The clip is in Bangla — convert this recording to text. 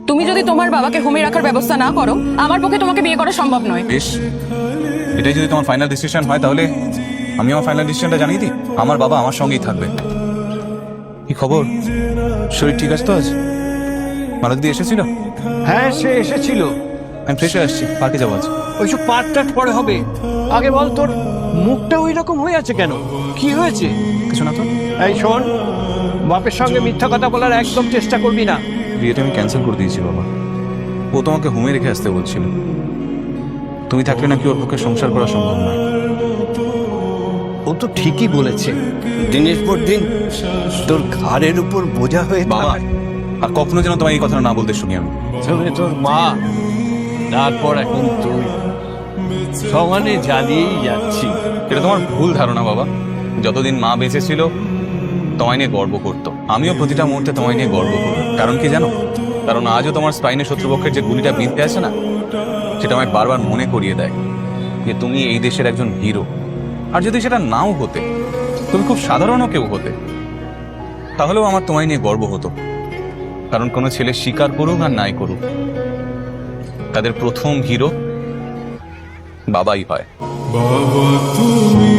তুমি যদি তোমার বাবাকে হোমে রাখার ব্যবস্থা না করো, আমার পক্ষে তোমাকে বিয়ে করা সম্ভব নয়। বেশ, এটাই যদি তোমার ফাইনাল ডিসিশন হয় তাহলে আমি আমার ফাইনাল ডিসিশনটা জানিয়ে দিই। আমার বাবা আমার সঙ্গেই থাকবে। কি খবর, শরীর ঠিক আছে তো? আজ মালতী এসেছিল? হ্যাঁ, সে এসেছিল। আমি ফ্রেশ হয়ে আসছি, পার্কে যাবো আজ। ওইসব পাঠটাট পরে হবে। আগে বল, তোর মুখটা ওই রকম হয়ে আছে কেন? কি হয়েছে? কিছু না তো। এই শোন, বাপের সঙ্গে মিথ্যা কথা বলার একদম চেষ্টা করবি না। বিয়েটা আমি ক্যান্সেল করে দিয়েছি বাবা। ও তোমাকে হোমে রেখে আসতে বলছিল। তুমি থাকলে নাকি ওর পক্ষে সংসার করা সম্ভব নয়। ও তো ঠিকই বলেছে। দিনের পর দিন তোর ঘাড়ের উপর বোঝা হয়ে বাবা, আর কখনো যেন তোমার এই কথাটা না বলতে শুনি আমি। তবে তোর মা, তারপর এখন তুই, সমানে জ্বালিয়েই যাচ্ছি। এটা তোমার ভুল ধারণা বাবা। যতদিন মা বেঁচে ছিল তোমায় নিয়ে গর্ব করতো, আমিও প্রতিটা মুহূর্তে তোমায় নিয়ে গর্ব করি। কারণ কি জানো? কারণ আজও তোমার স্পাইনে শত্রুপক্ষের যে গুলিটা বিঁধতে আছে না, সেটা আমায় বারবার মনে করিয়ে দেয় যে তুমি এই দেশের একজন হিরো। আর যদি সেটা নাও হতে, তুমি খুব সাধারণও কেউ হতে, তাহলেও আমার তোমায় নিয়ে গর্ব হতো। কারণ কোনো ছেলে স্বীকার করুক আর নাই করুক, তাদের প্রথম হিরো বাবাই হয়। বাবা তুমি